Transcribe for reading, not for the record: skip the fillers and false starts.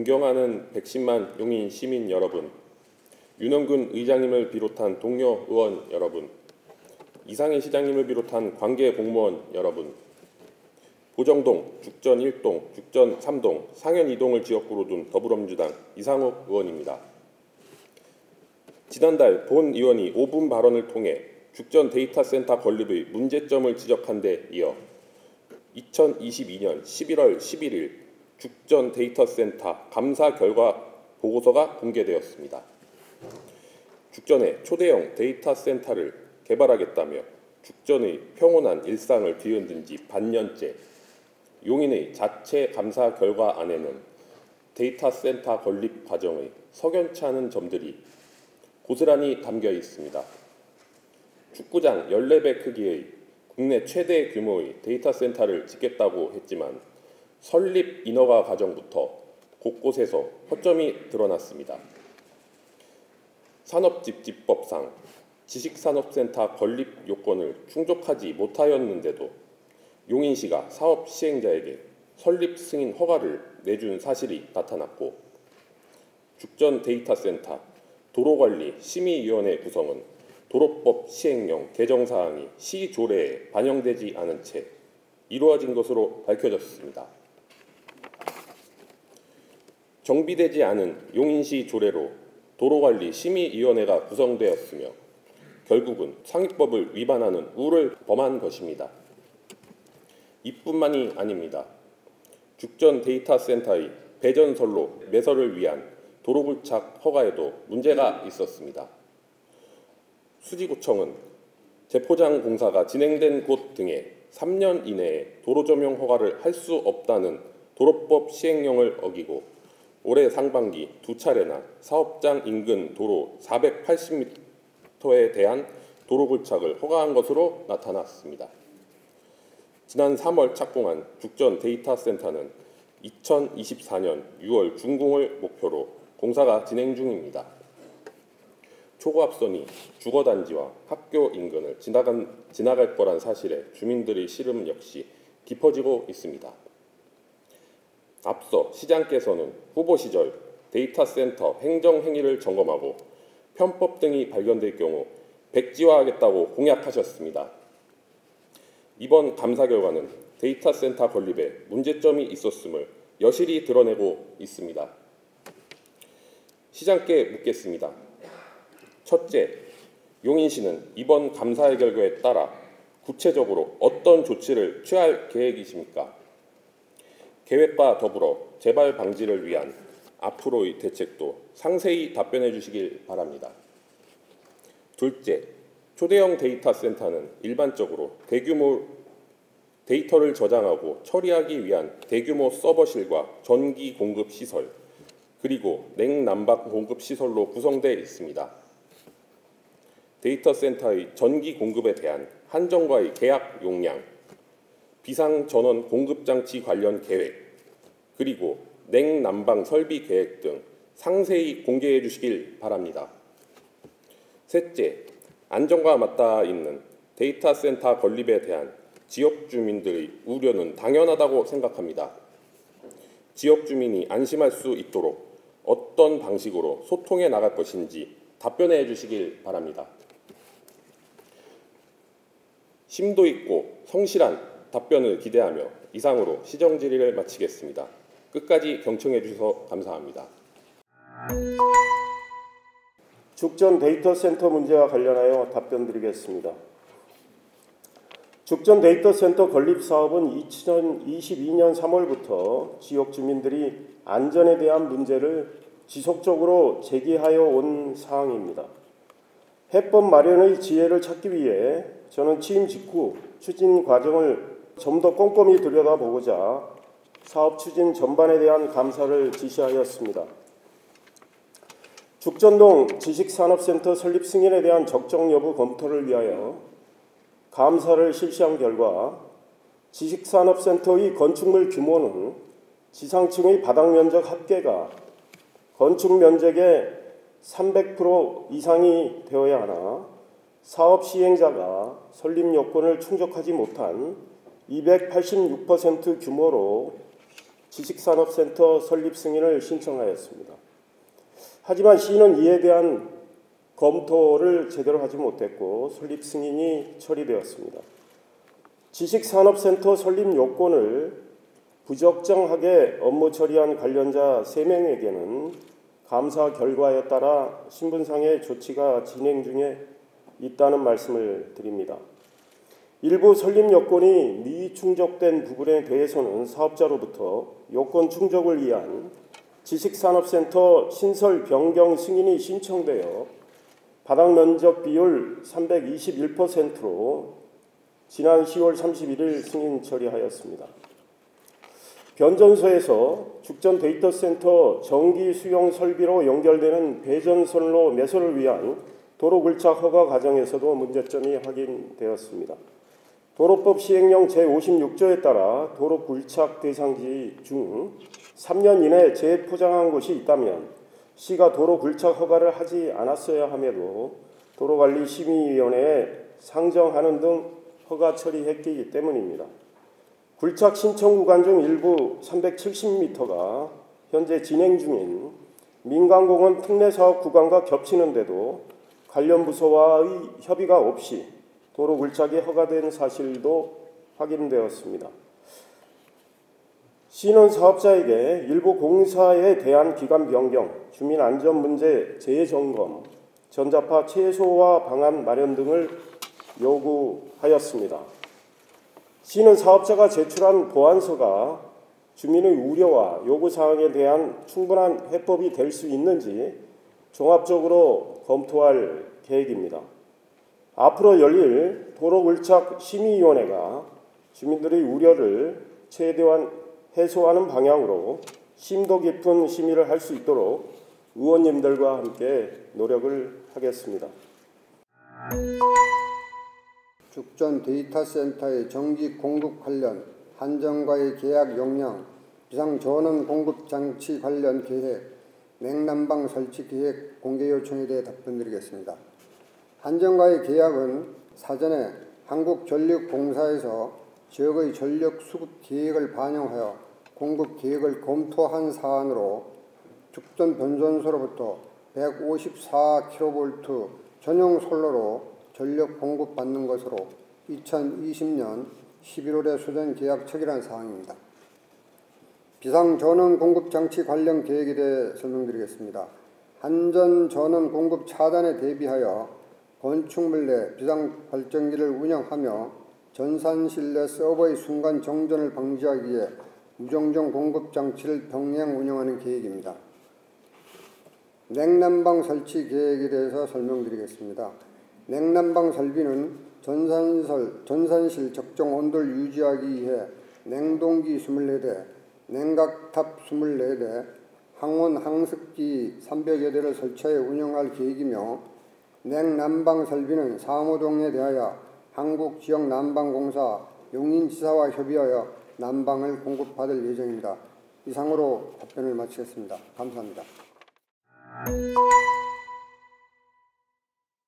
존경하는 110만 용인 시민 여러분, 윤원근 의장님을 비롯한 동료 의원 여러분, 이상희 시장님을 비롯한 관계 공무원 여러분, 보정동, 죽전 1동, 죽전 3동, 상현 2동을 지역구로 둔 더불어민주당 이상욱 의원입니다. 지난달 본 의원이 5분 발언을 통해 죽전 데이터 센터 건립의 문제점을 지적한 데 이어 2022년 11월 11일 죽전 데이터 센터 감사 결과 보고서가 공개되었습니다. 죽전에 초대형 데이터 센터를 개발하겠다며 죽전의 평온한 일상을 뒤흔든 지 반년째 용인의 자체 감사 결과 안에는 데이터 센터 건립 과정의 석연치 않은 점들이 고스란히 담겨 있습니다. 축구장 14배 크기의 국내 최대 규모의 데이터 센터를 짓겠다고 했지만 설립 인허가 과정부터 곳곳에서 허점이 드러났습니다. 산업집집법상 지식산업센터 건립 요건을 충족하지 못하였는데도 용인시가 사업 시행자에게 설립 승인 허가를 내준 사실이 나타났고, 죽전 데이터 센터 도로관리 심의위원회 구성은 도로법 시행령 개정사항이 시 조례에 반영되지 않은 채 이루어진 것으로 밝혀졌습니다. 정비되지 않은 용인시 조례로 도로관리 심의위원회가 구성되었으며 결국은 상위법을 위반하는 우를 범한 것입니다. 이뿐만이 아닙니다. 죽전 데이터 센터의 배전선로 매설을 위한 도로굴착 허가에도 문제가 있었습니다. 수지구청은 재포장 공사가 진행된 곳 등에 3년 이내에 도로 점용 허가를 할 수 없다는 도로법 시행령을 어기고 올해 상반기 2차례나 사업장 인근 도로 480m에 대한 도로 굴착을 허가한 것으로 나타났습니다. 지난 3월 착공한 죽전 데이터 센터는 2024년 6월 준공을 목표로 공사가 진행 중입니다. 초고압선이 주거단지와 학교 인근을 지나갈 거란 사실에 주민들의 시름 역시 깊어지고 있습니다. 앞서 시장께서는 후보 시절 데이터 센터 행정 행위를 점검하고 편법 등이 발견될 경우 백지화하겠다고 공약하셨습니다. 이번 감사 결과는 데이터 센터 건립에 문제점이 있었음을 여실히 드러내고 있습니다. 시장께 묻겠습니다. 첫째, 용인시는 이번 감사의 결과에 따라 구체적으로 어떤 조치를 취할 계획이십니까? 계획과 더불어 재발 방지를 위한 앞으로의 대책도 상세히 답변해 주시길 바랍니다. 둘째, 초대형 데이터 센터는 일반적으로 대규모 데이터를 저장하고 처리하기 위한 대규모 서버실과 전기 공급 시설, 그리고 냉난방 공급 시설로 구성되어 있습니다. 데이터 센터의 전기 공급에 대한 한정과의 계약 용량, 비상전원 공급장치 관련 계획, 그리고 냉난방 설비 계획 등 상세히 공개해 주시길 바랍니다. 셋째, 안전과 맞닿아 있는 데이터 센터 건립에 대한 지역 주민들의 우려는 당연하다고 생각합니다. 지역 주민이 안심할 수 있도록 어떤 방식으로 소통해 나갈 것인지 답변해 주시길 바랍니다. 심도 있고 성실한 답변을 기대하며 이상으로 시정 질의를 마치겠습니다. 끝까지 경청해 주셔서 감사합니다. 죽전 데이터 센터 문제와 관련하여 답변드리겠습니다. 죽전 데이터 센터 건립 사업은 2022년 3월부터 지역 주민들이 안전에 대한 문제를 지속적으로 제기하여 온 사항입니다. 해법 마련의 지혜를 찾기 위해 저는 취임 직후 추진 과정을 좀 더 꼼꼼히 들여다보고자 사업 추진 전반에 대한 감사를 지시하였습니다. 죽전동 지식산업센터 설립 승인에 대한 적정 여부 검토를 위하여 감사를 실시한 결과 지식산업센터의 건축물 규모는 지상층의 바닥 면적 합계가 건축 면적의 300% 이상이 되어야 하나 사업 시행자가 설립 요건을 충족하지 못한 286% 규모로 지식산업센터 설립 승인을 신청하였습니다. 하지만 시는 이에 대한 검토를 제대로 하지 못했고 설립 승인이 처리되었습니다. 지식산업센터 설립 요건을 부적정하게 업무 처리한 관련자 3명에게는 감사 결과에 따라 신분상의 조치가 진행 중에 있다는 말씀을 드립니다. 일부 설립 요건이 미충족된 부분에 대해서는 사업자로부터 요건 충족을 위한 지식산업센터 신설 변경 승인이 신청되어 바닥 면적 비율 321%로 지난 10월 31일 승인 처리하였습니다. 변전소에서 죽전 데이터센터 전기 수용 설비로 연결되는 배전선로 매설을 위한 도로 굴착 허가 과정에서도 문제점이 확인되었습니다. 도로법 시행령 제56조에 따라 도로 굴착 대상지 중 3년 이내 재포장한 곳이 있다면 시가 도로 굴착 허가를 하지 않았어야 함에도 도로관리심의위원회에 상정하는 등 허가 처리했기 때문입니다. 굴착 신청 구간 중 일부 370m가 현재 진행 중인 민간공원 특례사업 구간과 겹치는데도 관련 부서와의 협의가 없이 도로 굴착이 허가된 사실도 확인되었습니다. 시는 사업자에게 일부 공사에 대한 기간 변경, 주민 안전 문제 재점검, 전자파 최소화 방안 마련 등을 요구하였습니다. 시는 사업자가 제출한 보완서가 주민의 우려와 요구사항에 대한 충분한 해법이 될 수 있는지 종합적으로 검토할 계획입니다. 앞으로 열릴 도로굴착 심의위원회가 주민들의 우려를 최대한 해소하는 방향으로 심도 깊은 심의를 할 수 있도록 의원님들과 함께 노력을 하겠습니다. 죽전 데이터센터의 전기 공급 관련 한전과의 계약 용량, 비상전원 공급 장치 관련 계획, 냉난방 설치 계획 공개 요청에 대해 답변드리겠습니다. 한전과의 계약은 사전에 한국전력공사에서 지역의 전력 수급 계획을 반영하여 공급 계획을 검토한 사안으로 죽전 변전소로부터 154kV 전용 솔로로 전력 공급받는 것으로 2020년 11월에 수된 계약 체결한 사항입니다. 비상전원 공급 장치 관련 계획에 대해 설명드리겠습니다. 한전 전원 공급 차단에 대비하여 건축물 내 비상발전기를 운영하며 전산실 내 서버의 순간 정전을 방지하기 위해 무정정 공급 장치를 병행 운영하는 계획입니다. 냉난방 설치 계획에 대해서 설명드리겠습니다. 냉난방 설비는 전산실 적정 온도를 유지하기 위해 냉동기 24대, 냉각탑 24대, 항온 항습기 300여 대를 설치하여 운영할 계획이며 냉난방 설비는 사무동에 대하여 한국지역난방공사 용인지사와 협의하여 난방을 공급받을 예정입니다. 이상으로 답변을 마치겠습니다. 감사합니다.